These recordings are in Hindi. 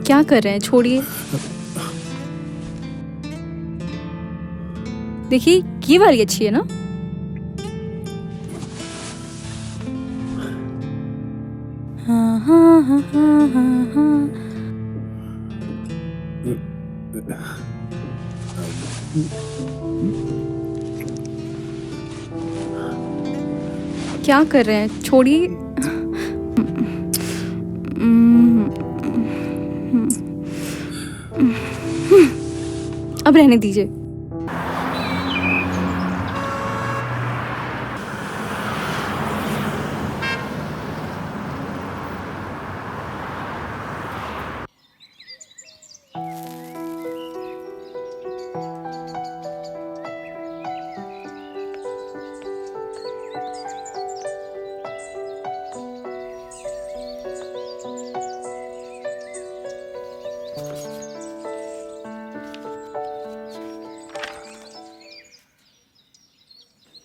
क्या कर रहे हैं? छोड़िए। देखिए ये वाली अच्छी है ना? हाँ हाँ हाँ हाँ हाँ हाँ। क्या कर रहे हैं? छोड़िए। अब रहने दीजिए।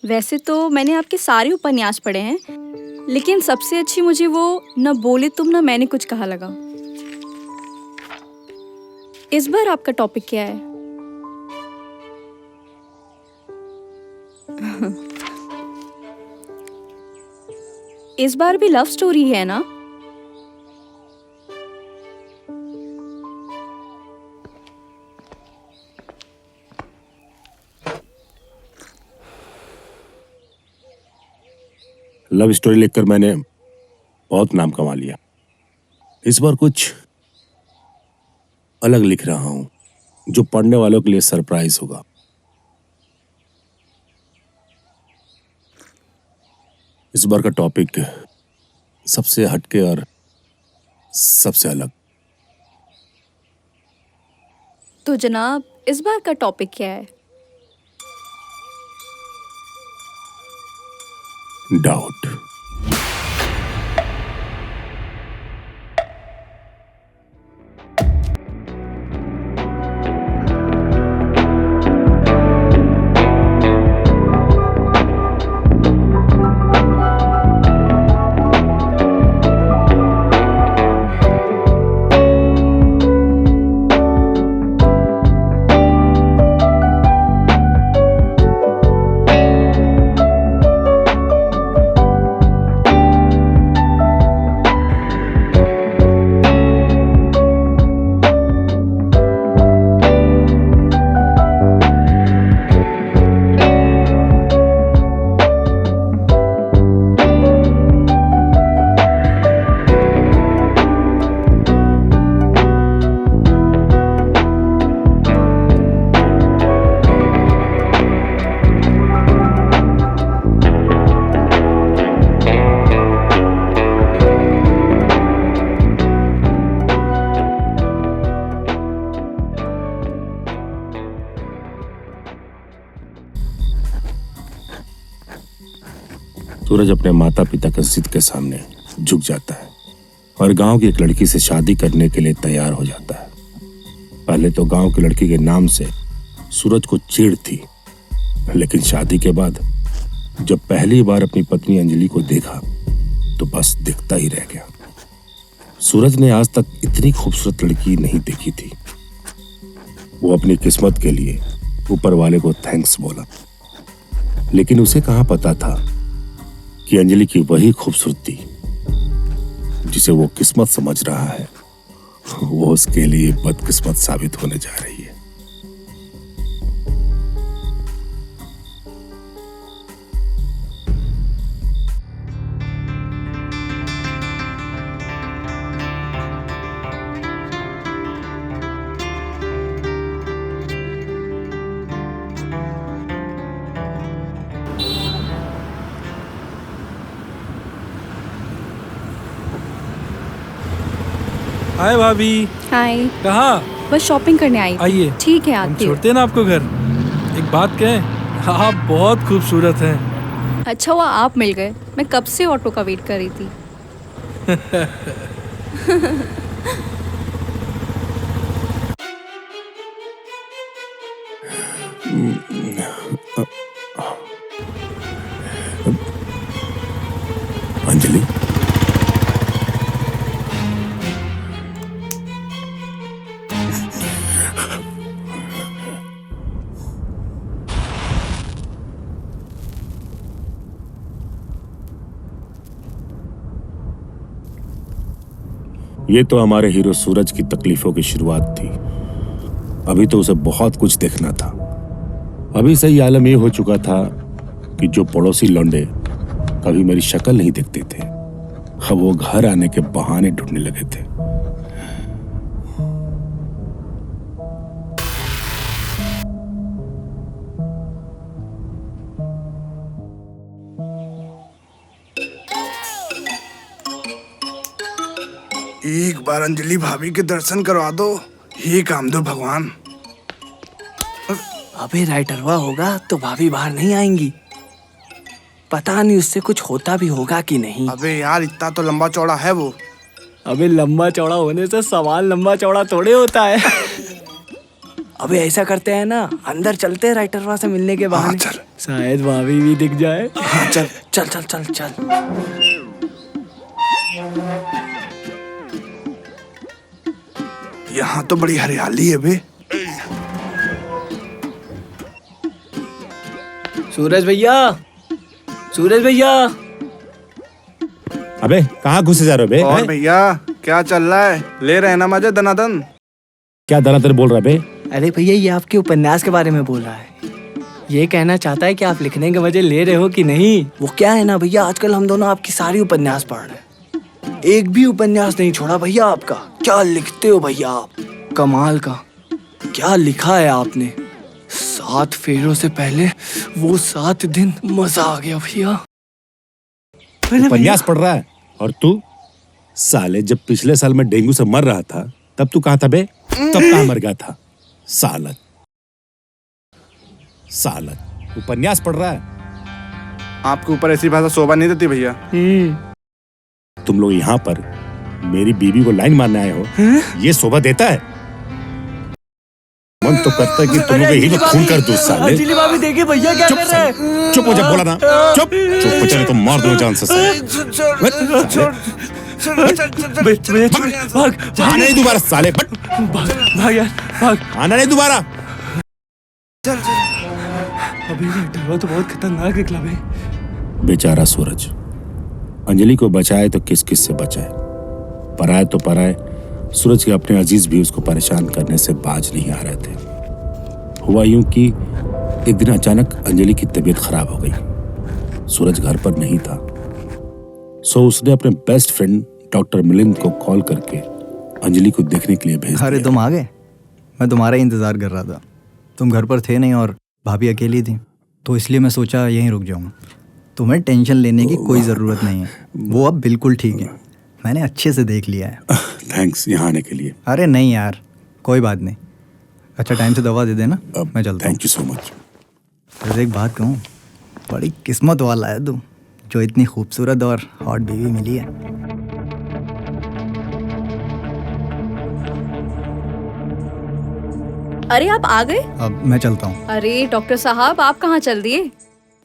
वैसे तो मैंने आपके सारे उपन्यास पढ़े हैं, लेकिन सबसे अच्छी मुझे वो न बोले तुम न मैंने कुछ कहा लगा। इस बार आपका टॉपिक क्या है? इस बार भी लव स्टोरी है ना? लव स्टोरी लिखकर मैंने बहुत नाम कमा लिया। इस बार कुछ अलग लिख रहा हूं जो पढ़ने वालों के लिए सरप्राइज होगा। इस बार का टॉपिक सबसे हटके और सबसे अलग। तो जनाब इस बार का टॉपिक क्या है? डाउट। सूरज अपने माता पिता की जिद के सामने झुक जाता है और गांव की एक लड़की से शादी करने के लिए तैयार हो जाता है। पहले तो गांव की लड़की के नाम से सूरज को चिढ़ थी, लेकिन शादी के बाद जब पहली बार अपनी पत्नी अंजलि को देखा तो बस दिखता ही रह गया। सूरज ने आज तक इतनी खूबसूरत लड़की नहीं देखी थी। वो अपनी किस्मत के लिए ऊपर वाले को थैंक्स बोला, लेकिन उसे कहां पता था कि अंजलि की वही खूबसूरती जिसे वो किस्मत समझ रहा है, वो उसके लिए बदकिस्मत साबित होने जा रही है। हाय भाभी। हाय। कहाँ? बस शॉपिंग करने आई। आइए। ठीक है हम आती हूँ। छोड़ते हैं ना आपको घर। एक बात कहें, आप बहुत खूबसूरत हैं। अच्छा हुआ आप मिल गए, मैं कब से ऑटो का वेट कर रही थी। अंजलि, ये तो हमारे हीरो सूरज की तकलीफों की शुरुआत थी। अभी तो उसे बहुत कुछ देखना था। अभी से ही आलम ये हो चुका था कि जो पड़ोसी लौंडे कभी मेरी शक्ल नहीं देखते थे, अब वो घर आने के बहाने ढूंढने लगे थे। एक बार अंजलि भाभी के दर्शन करवा दो, ये काम दो भगवान। अबे राइटरवा होगा तो भाभी बाहर नहीं आएंगी। पता नहीं उससे कुछ होता भी होगा कि नहीं। अबे यार इतना तो लंबा चौड़ा है वो। अबे लंबा चौड़ा होने से सवाल लंबा चौड़ा थोड़े होता है। अबे ऐसा करते हैं ना, अंदर चलते हैं राइटरवा से मिलने के बहाने। चल। शायद भाभी भी दिख जाए। हाँ चल। चल चल चल चल। यहाँ तो बड़ी हरियाली है बे। सूरज भैया, सूरज भैया। अबे कहाँ घुसे जा रहे हो बे? और हैं? भैया क्या चल रहा है? ले रहे हैं ना मजे दनादन? क्या दनादन बोल रहा है बे? अरे भैया ये आपके उपन्यास के बारे में बोल रहा है। ये कहना चाहता है कि आप लिखने के मजे ले रहे हो कि नहीं। वो क्या है ना भैया, आजकल हम दोनों आपकी सारी उपन्यास पढ़ रहे हैं। एक भी उपन्यास नहीं छोड़ा भैया आपका। क्या लिखते हो भैया आप, कमाल का। क्या लिखा है आपने। 7 फेरों से पहले वो 7 दिन, मजा आ गया भैया। उपन्यास पढ़ रहा है और तू साले, जब पिछले साल मैं डेंगू से मर रहा था तब तू कहाँ था बे? तब कहाँ मर गया था? सालत सालत उपन्यास पढ़ रहा है। आपके ऊपर ऐसी भाषा शोभा नहीं देती भैया। तुम लोग यहाँ पर मेरी बीवी को लाइन मारने आए हो, ये शोभा देता है? मन तो करता है कि तुम लोग ही खून कर दो साले। अंजलि भाभी देखिए भैया क्या चुप कर रहे हैं। साले, चुप हो जा, बोला ना चुप चुप हो, चले तो मार दो जान से साले। भाग आना नहीं दोबारा साले, बट भाग यार भाग। आना नहीं दोबारा। अभी डरवा तो बहुत खतरनाक निकला भाई। बेचारा सूरज अंजलि को बचाए तो किस किस से बचाए, पराए तो पराए। सूरज के अपने अजीज भी उसको परेशान करने से बाज नहीं आ रहे थे। हुआ यूं कि एक दिन अचानक अंजलि की तबीयत खराब हो गई। सूरज घर पर नहीं था, सो उसने अपने बेस्ट फ्रेंड डॉक्टर मिलिंद को कॉल करके अंजलि को देखने के लिए भेज अरे दिया। तुम आ गए? मैं तुम्हारा ही इंतज़ार कर रहा था। तुम घर पर थे नहीं और भाभी अकेली थी, तो इसलिए मैं सोचा यहीं रुक जाऊँ। तुम्हें टेंशन लेने की कोई ज़रूरत नहीं है, वो अब बिल्कुल ठीक है। मैंने अच्छे से देख लिया है। थैंक्स यहाँ आने के लिए। अरे नहीं यार, कोई बात नहीं। अच्छा टाइम से दवा दे देना, मैं चलता हूँ। Thank you so much. वैसे एक बात कहूँ, बड़ी किस्मत वाला है तू, जो इतनी खूबसूरत और हॉट बीवी मिली है। अरे आप आ गए? अब मैं चलता हूँ। अरे डॉक्टर साहब आप कहाँ चल दिए?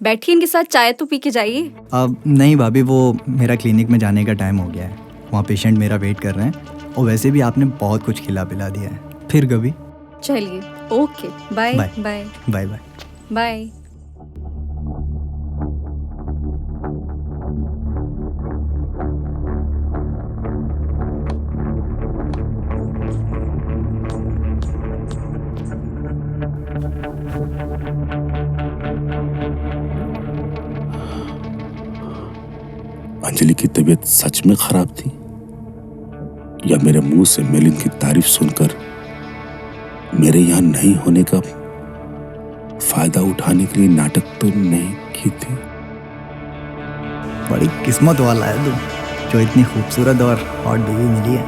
बैठिए, इनके साथ चाय तो पी के जाइए। अब नहीं भाभी, वो मेरा क्लिनिक में जाने का टाइम हो गया है। वहाँ पेशेंट मेरा वेट कर रहे हैं, और वैसे भी आपने बहुत कुछ खिला पिला दिया है। फिर कभी। चलिए, okay, bye bye. Bye bye bye. Bye. Anjali की तबीयत सच में खराब थी, या मेरे मुंह से मिलिंद की तारीफ सुनकर मेरे यहाँ नहीं होने का फायदा उठाने के लिए नाटक तो नहीं की थी? बड़ी किस्मत वाला है तू, जो इतनी खूबसूरत और हॉट बीवी मिली है।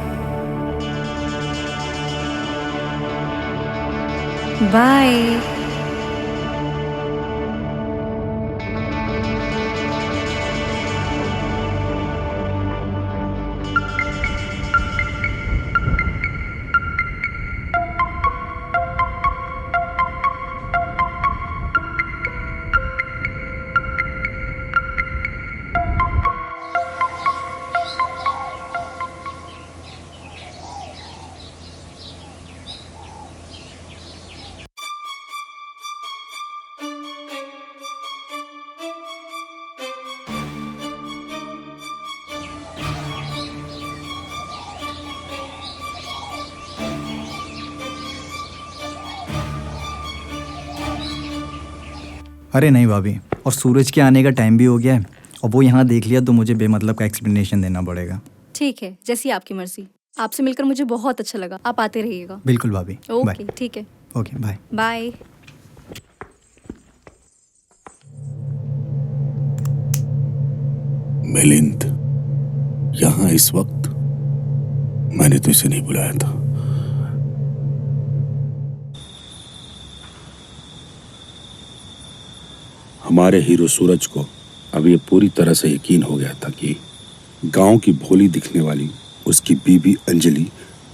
बाय। अरे नहीं भाभी, और सूरज के आने का टाइम भी हो गया है और वो यहाँ देख लिया तो मुझे बेमतलब का एक्सप्लेनेशन देना पड़ेगा। ठीक है, जैसी आपकी मर्जी। आपसे मिलकर मुझे बहुत अच्छा लगा। आप आते रहिएगा। बिल्कुल भाभी, ओके, बाय। ठीक है, ओके बाय। बाय। मिलिंद यहाँ इस वक्त? मैंने तो इसे नहीं बुलाया था। हमारे हीरो सूरज को अब ये पूरी तरह से यकीन हो गया था कि गांव की भोली दिखने वाली उसकी बीबी अंजलि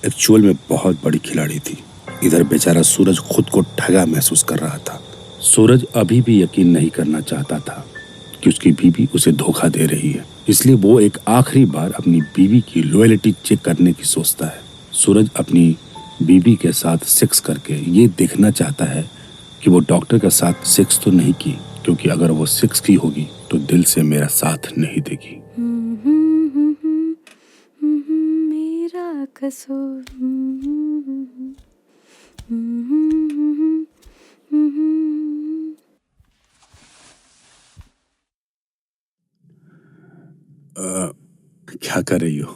एक्चुअल में बहुत बड़ी खिलाड़ी थी। इधर बेचारा सूरज खुद को ठगा महसूस कर रहा था। सूरज अभी भी यकीन नहीं करना चाहता था कि उसकी बीबी उसे धोखा दे रही है, इसलिए वो एक आखिरी बार अपनी बीबी की लॉयल्टी चेक करने की सोचता है। सूरज अपनी बीबी के साथ सेक्स करके ये देखना चाहता है कि वो डॉक्टर के साथ सेक्स तो नहीं की, क्योंकि अगर वो सेक्स की होगी तो दिल से मेरा साथ नहीं देगी। मेरा कसूर। क्या कर रही हो?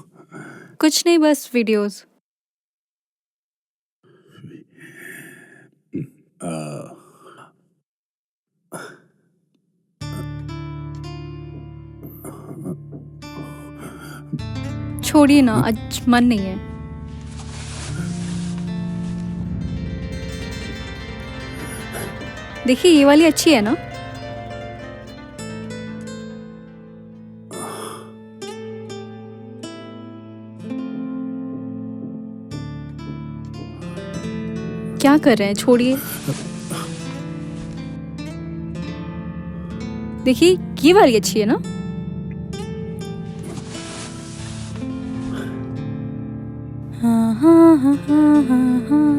कुछ नहीं, बस वीडियोस। छोड़िए ना, आज मन नहीं है। देखिए, ये वाली अच्छी है ना? क्या कर रहे हैं? छोड़िए। देखिए, ये वाली अच्छी है ना? हाँ हाँ हाँ हाँ हाँ हाँ।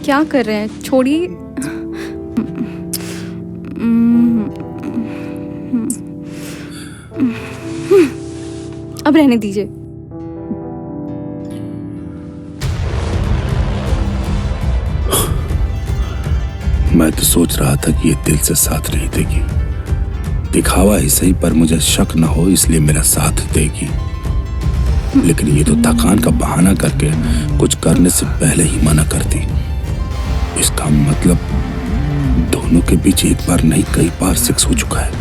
क्या कर रहे हैं? छोड़िए। अब रहने दीजिए। मैं तो सोच रहा था कि ये दिल से साथ नहीं देगी, दिखावा ही सही, पर मुझे शक न हो इसलिए मेरा साथ देगी। लेकिन ये तो थकान का बहाना करके कुछ करने से पहले ही मना करती। इसका मतलब दोनों के बीच एक बार नहीं कई बार सेक्स हो चुका है।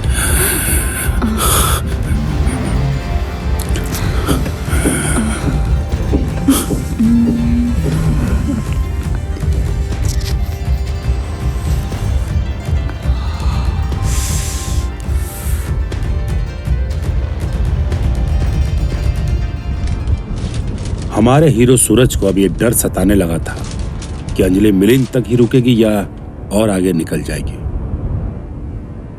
हमारे हीरो सूरज को अब ये डर सताने लगा था कि अंजलि मिलिंद तक ही रुकेगी या और आगे निकल जाएगी,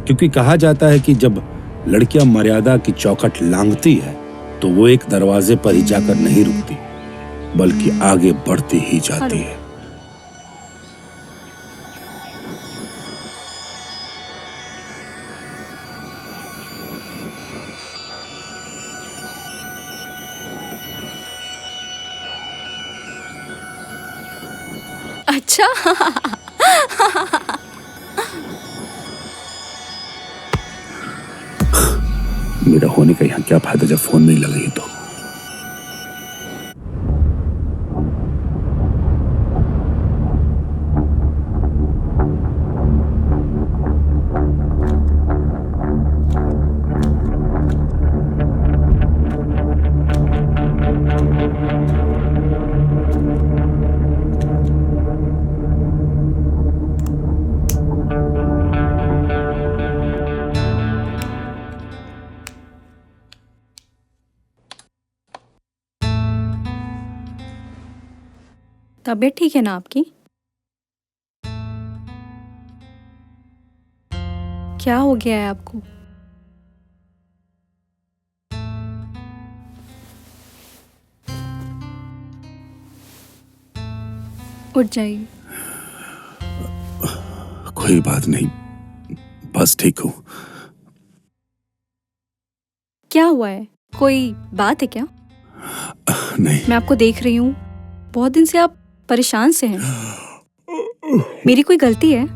क्योंकि कहा जाता है कि जब लड़कियां मर्यादा की चौखट लांघती है तो वो एक दरवाजे पर ही जाकर नहीं रुकती बल्कि आगे बढ़ती ही जाती है। अच्छा। मेरा होने का यहाँ क्या फायदा जब फोन नहीं लगी तो। तबीयत ठीक है ना आपकी? क्या हो गया है आपको? उठ जाइए। कोई बात नहीं, बस ठीक हूँ। क्या हुआ है? कोई बात है क्या? नहीं। मैं आपको देख रही हूँ, बहुत दिन से आप परेशान से हैं। मेरी कोई गलती है?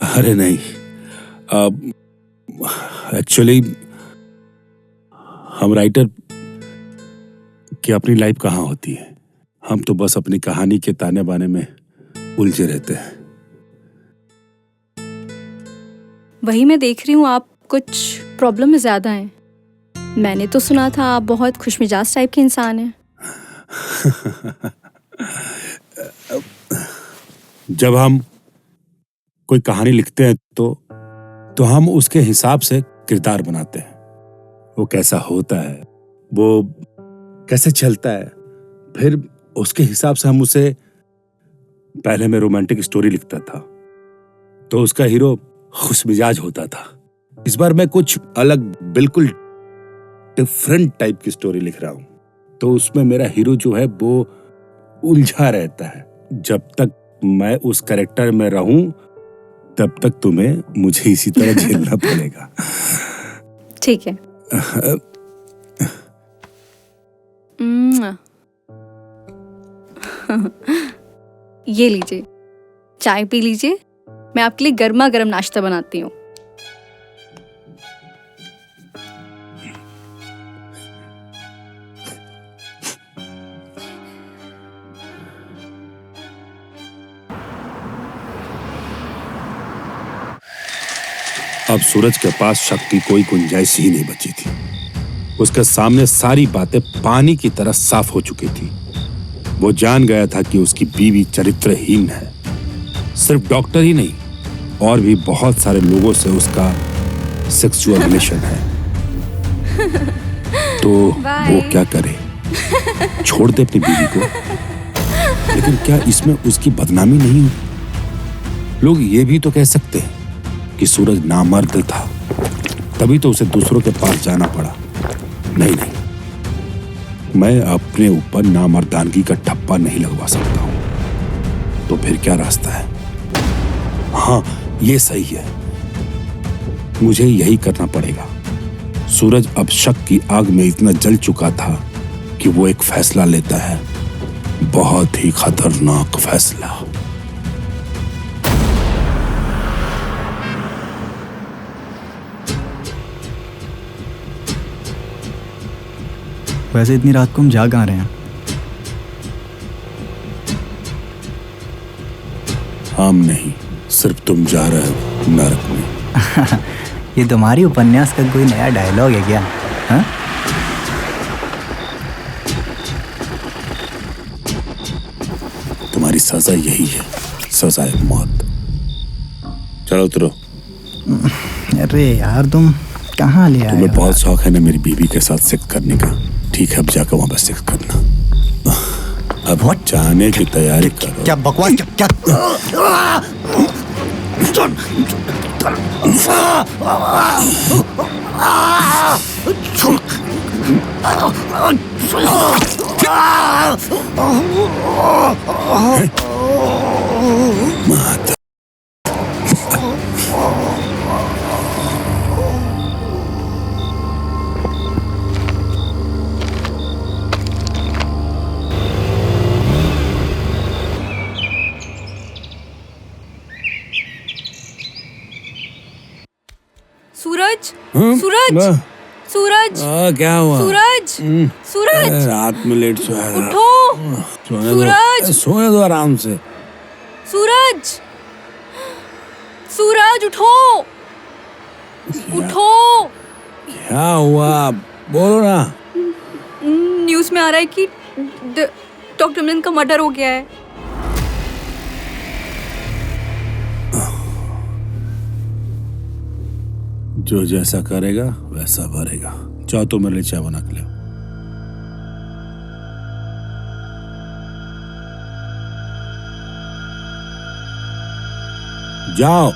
अरे नहीं, एक्चुअली हम राइटर की अपनी लाइफ कहाँ होती है। हम तो बस अपनी कहानी के ताने बाने में उलझे रहते हैं। वही मैं देख रही हूँ, आप कुछ प्रॉब्लम में ज्यादा हैं। मैंने तो सुना था आप बहुत खुशमिजाज टाइप के इंसान हैं। जब हम कोई कहानी लिखते हैं तो हम उसके हिसाब से किरदार बनाते हैं। वो कैसा होता है, वो कैसे चलता है, फिर उसके हिसाब से हम उसे, पहले मैं रोमांटिक स्टोरी लिखता था तो उसका हीरो खुशमिजाज होता था। इस बार मैं कुछ अलग, बिल्कुल डिफरेंट टाइप की स्टोरी लिख रहा हूं, तो उसमें मेरा हीरो जो है वो उलझा रहता है। जब तक मैं उस कैरेक्टर में रहूं तब तक तुम्हें मुझे इसी तरह झेलना पड़ेगा। ठीक है। ये लीजिए, चाय पी लीजिए। मैं आपके लिए गर्मा गर्म नाश्ता बनाती हूँ। अब सूरज के पास शक की कोई गुंजाइश ही नहीं बची थी। उसके सामने सारी बातें पानी की तरह साफ हो चुकी थी। वो जान गया था कि उसकी बीवी चरित्रहीन है। सिर्फ डॉक्टर ही नहीं, और भी बहुत सारे लोगों से उसका सेक्सुअल रिलेशन है। तो वो क्या करे? छोड़ दे अपनी बीवी को? लेकिन क्या इसमें उसकी बदनामी नहीं हुई? लोग ये भी तो कह सकते हैं कि सूरज नामर्द था, तभी तो उसे दूसरों के पास जाना पड़ा। नहीं नहीं, मैं अपने ऊपर नामर्दानगी का ठप्पा नहीं लगवा सकता हूं। तो फिर क्या रास्ता है? हाँ, ये सही है, मुझे यही करना पड़ेगा। सूरज अब शक की आग में इतना जल चुका था कि वो एक फैसला लेता है, बहुत ही खतरनाक फैसला। वैसे इतनी रात को हम जा कहाँ रहे हैं? हम नहीं, सिर्फ तुम जा रहे हो नरक में। ये तुम्हारी उपन्यास का कोई नया डायलॉग है क्या? हाँ? तुम्हारी सजा यही है, सजाए मौत। चलो उतरो। अरे यार, तुम कहाँ ले आए तुम्हें हो? बहुत शौक है ना मेरी बीवी के साथ सेक्स करने का। ठीक है, अब जाकर वहां पर सेक्स करना। अब जाने की तैयारी करो। क्या बकवास, क्या माता। सूरज, सूरज, सूरज, क्या हुआ? सूरज, सूरज, रात में लेट सोया था। उठो, सोने सूरज! सोने दो आराम से। सूरज, सूरज, उठो, उठो। क्या हुआ? बोलो ना। न्यूज़ में आ रहा है कि डॉक्टर मिलन का मर्डर हो गया है। जो जैसा करेगा वैसा भरेगा। चाहो तो मेरे लिए चाय बना के ले। जाओ।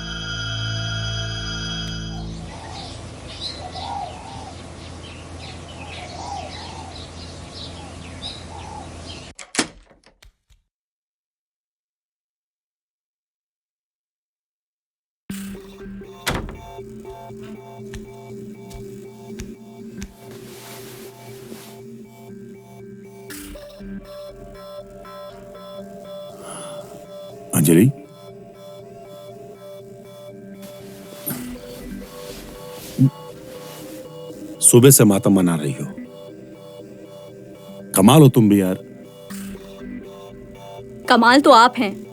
अंजलि, सुबह से मातम मना रही हो। कमाल हो तुम भी यार। कमाल तो आप हैं।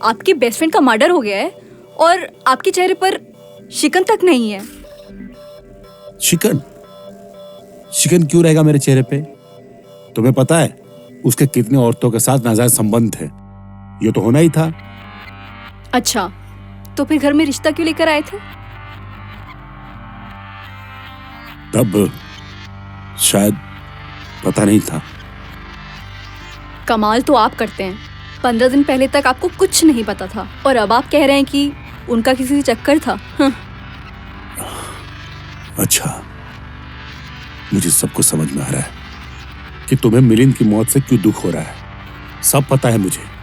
आपके बेस्ट फ्रेंड का मर्डर हो गया है और आपके चेहरे पर शिकन तक नहीं है। शिकन? शिकन क्यों रहेगा मेरे चेहरे पे? तुम्हें पता है उसके कितने औरतों के साथ नाजायज संबंध थे? ये तो होना ही था। अच्छा, तो फिर घर में रिश्ता क्यों लेकर आए थे? तब शायद पता नहीं था। कमाल तो आप करते हैं। 15 दिन पहले तक आपको कुछ नहीं पता था और अब आप कह रहे हैं कि उनका किसी से चक्कर था। अच्छा, मुझे सब कुछ समझ में आ रहा है कि तुम्हें मिलिंद की मौत से क्यों दुख हो रहा है। सब पता है मुझे।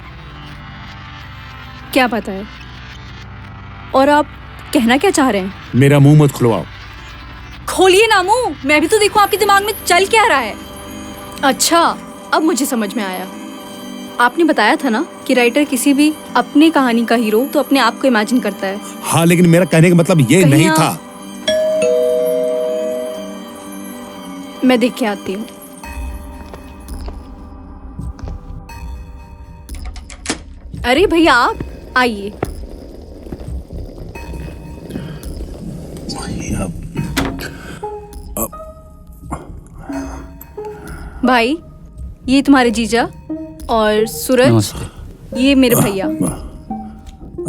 क्या पता है? और आप कहना क्या चाह रहे हैं? मेरा मुंह मत खुलवाओ। खोलिए ना मुंह, मैं भी तो देखूं आपके दिमाग में चल क्या रहा है। अच्छा, अब मुझे समझ में आया। आपने बताया था ना कि राइटर किसी भी अपनी कहानी का हीरो तो अपने आप को इमेजिन करता है। हाँ, लेकिन मेरा कहने का मतलब ये कहीं नहीं आप- था। मैं देख के आती हूँ। अरे भैया, आप आइए। भाई, ये तुम्हारे जीजा और सूरज, नमस्ते। ये मेरे भैया।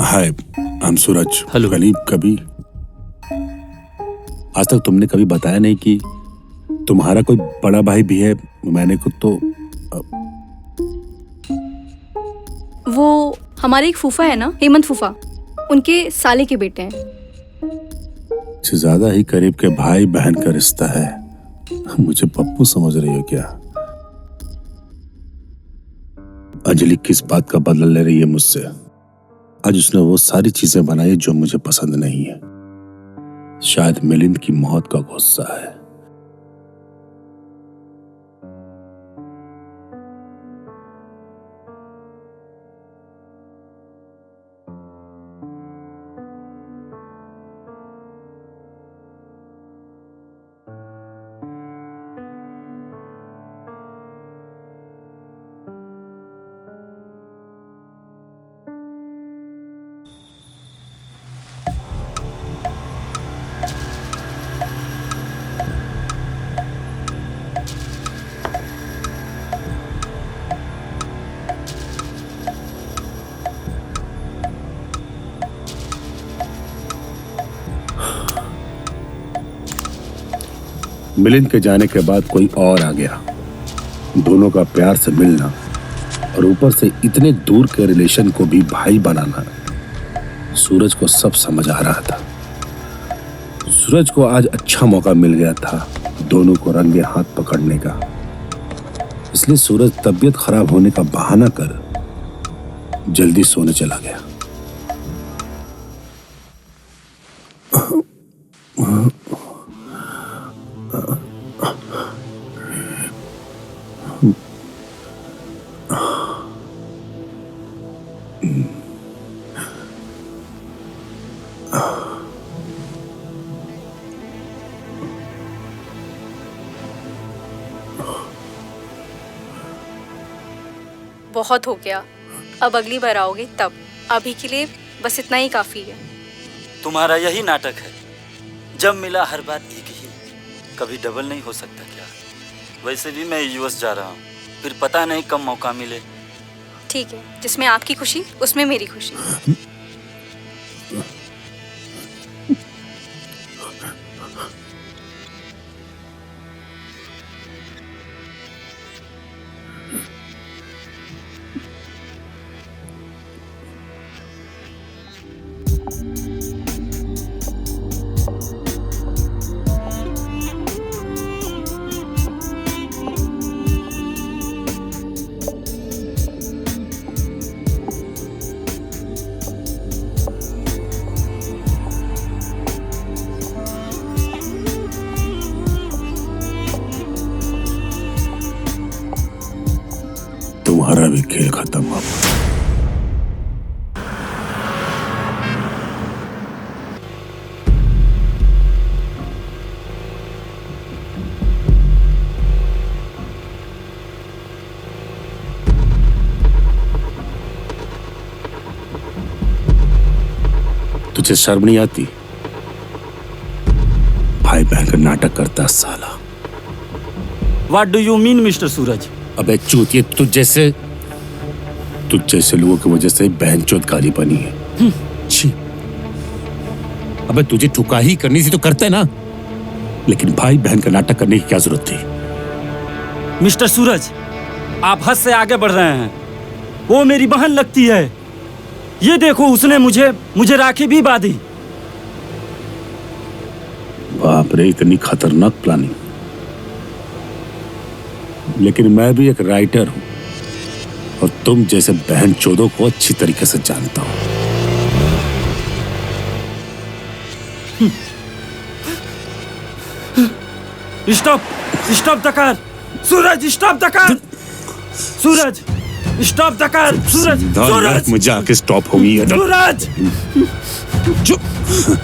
हाय, आई एम सूरज। हेलो। कभी आज तक तुमने कभी बताया नहीं कि तुम्हारा कोई बड़ा भाई भी है। मैंने खुद तो वो हमारे एक फूफा है ना, हेमंत फूफा, उनके साले के बेटे हैं। से ज्यादा ही करीब के भाई बहन का रिश्ता है। मुझे पप्पू समझ रही हो क्या? अंजलि किस बात का बदला ले रही है मुझसे? आज उसने वो सारी चीजें बनाई जो मुझे पसंद नहीं है। शायद मिलिंद की मौत का गुस्सा है। मिलिंद के जाने के बाद कोई और आ गया। दोनों का प्यार से मिलना और ऊपर से इतने दूर के रिलेशन को भी भाई बनाना, सूरज को सब समझ आ रहा था। सूरज को आज अच्छा मौका मिल गया था दोनों को रंगे हाथ पकड़ने का। इसलिए सूरज तबीयत खराब होने का बहाना कर जल्दी सोने चला गया। बहुत हो गया, अब अगली बार आओगे तब। अभी के लिए बस इतना ही काफी है। तुम्हारा यही नाटक है, जब मिला हर बात एक ही। कभी डबल नहीं हो सकता क्या? वैसे भी मैं यूएस जा रहा हूँ, फिर पता नहीं कब मौका मिले। ठीक है, जिसमें आपकी खुशी उसमें मेरी खुशी। तुम्हारा भी खेल खत्म अब। तुझे शर्म नहीं आती? भाई बहन का नाटक करता साला। What do you mean mister Suraj? अबे चूतिए, तुझ जैसे लोगों की वजह से बहन चोद गाली बनी है। छी। अबे तुझे ठुकाही करनी थी तो करते ना, लेकिन भाई बहन का नाटक करने की क्या जरूरत थी? मिस्टर सूरज, आप हद से आगे बढ़ रहे हैं। वो मेरी बहन लगती है। ये देखो, उसने मुझे राखी भी बांधी। बाप रे, इतनी खतरनाक प्लानिंग। लेकिन मैं भी एक राइटर हूं और तुम जैसे बहन चोदों को अच्छी तरीके से जानता हूं। Stop the car. Suraj, stop the car. Suraj, stop the car. Suraj में जाके स्टॉप होगी। सूरज,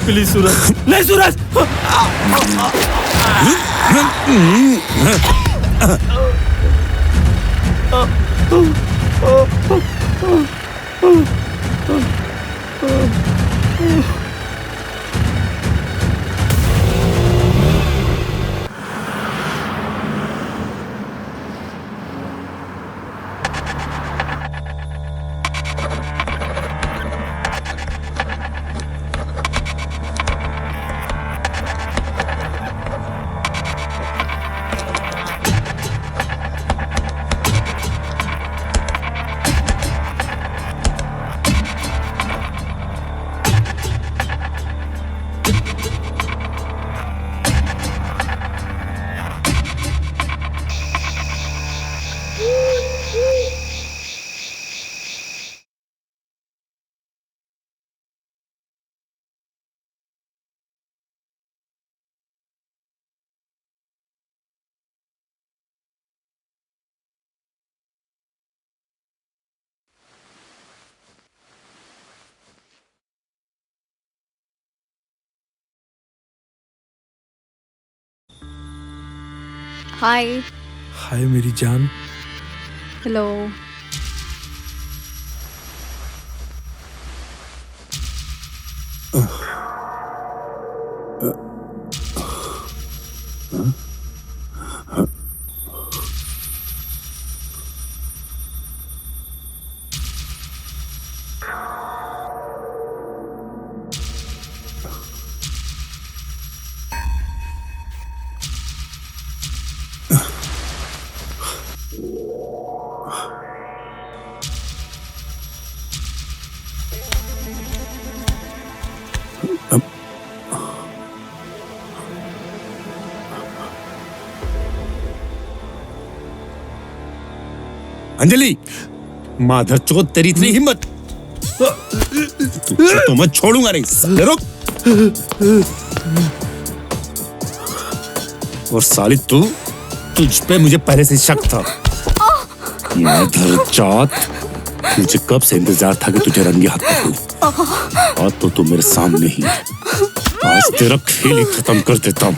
प्लीज सूरज। नहीं सूरज। हाय। हाय मेरी जान। हेलो। अंजलि, माधर चोद, तेरी इतनी हिम्मत! तुझे तो मैं छोड़ूंगा नहीं। साले रुक। और साली तुझ पे मुझे पहले से शक था। माधर चौथ, मुझे कब से इंतजार था कि तुझे रंगे हाथ पकड़ूं। और तो तू मेरे सामने ही। आज तेरा खेल ही खत्म कर देता हूं।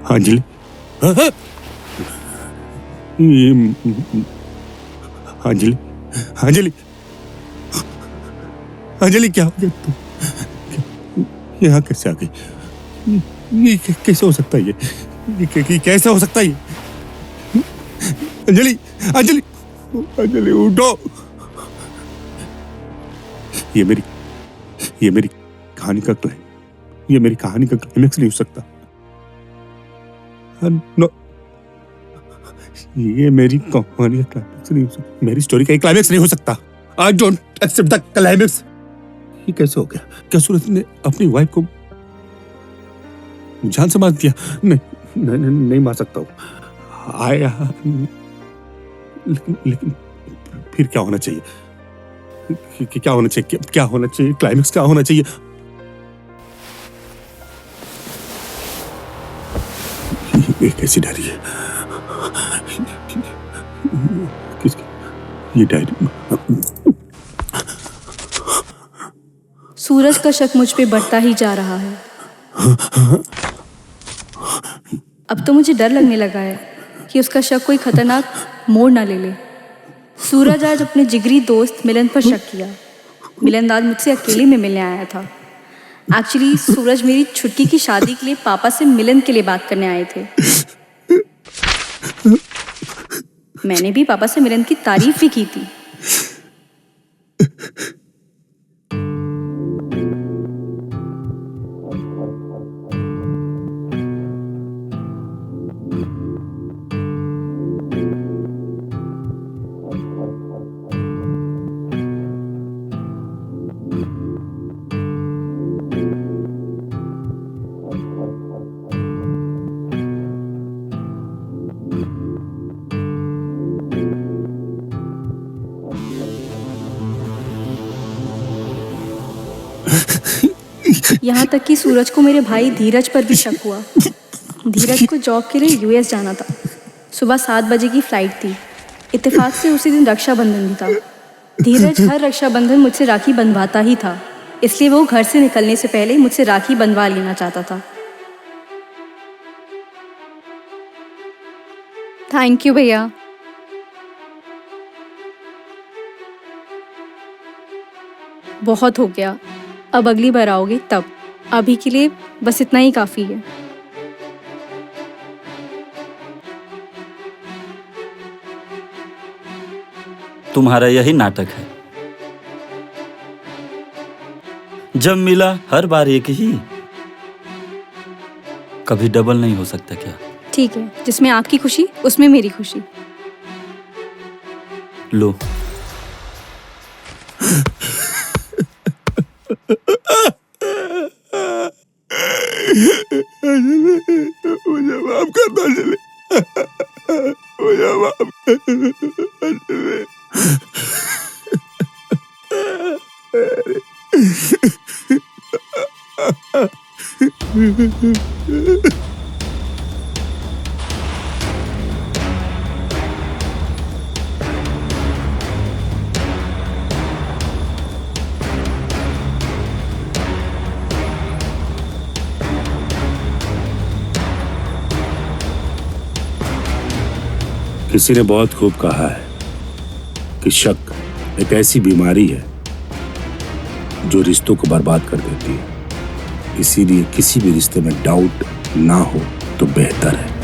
अंजलि, अंजलि, अंजलि, अंजलि, क्या हो गया? तुम यहाँ कैसे आ गई? ये कैसे हो सकता है? ये कैसे हो सकता है? अंजलि, अंजलि, अंजलि, उठो। ये मेरी कहानी का क्लाइमेक्स नहीं हो सकता। नो, ये मेरी कहानी का क्लाइमेक्स नहीं हो सकता। मेरी स्टोरी का क्लाइमेक्स नहीं हो सकता। I don't accept the climax. ये कैसे हो गया? क्या सूरज ने अपनी वाइफ को जान से मार दिया? नहीं मार सकता हूँ। आया लेकिन फिर क्या होना चाहिए? क्या होना चाहिए? क्लाइमेक्स क्या होना चाहिए? ये कैसी डायरी है? किसकी ये डायरी? सूरज का शक मुझ पे बढ़ता ही जा रहा है। अब तो मुझे डर लगने लगा है कि उसका शक कोई खतरनाक मोड़ ना ले ले। सूरज आज अपने जिगरी दोस्त मिलन पर शक किया। मिलन आज मुझसे अकेले में मिलने आया था। एक्चुअली सूरज मेरी छुट्टी की शादी के लिए पापा से मिलन के लिए बात करने आए थे। मैंने भी पापा से मिलन की तारीफ भी की थी। यहाँ तक कि सूरज को मेरे भाई धीरज पर भी शक हुआ। धीरज को जॉब के लिए यूएस जाना था। सुबह 7 बजे की फ्लाइट थी। इत्तेफाक से उसी दिन रक्षाबंधन भी था। धीरज हर रक्षाबंधन मुझसे राखी बंधवाता ही था, इसलिए वो घर से निकलने से पहले मुझसे राखी बंधवा लेना चाहता था। थैंक यू भैया। बहुत हो गया, अब अगली बार आओगे तब। अभी के लिए बस इतना ही काफी है। तुम्हारा यही नाटक है। जब मिला हर बार एक ही, कभी डबल नहीं हो सकता क्या? ठीक है, जिसमें आपकी खुशी उसमें मेरी खुशी। लो। मुझे माफ कर दो अंजलि। मुझे माफ कर दो अंजलि। किसी ने बहुत खूब कहा है कि शक एक ऐसी बीमारी है जो रिश्तों को बर्बाद कर देती है। इसीलिए किसी भी रिश्ते में डाउट ना हो तो बेहतर है।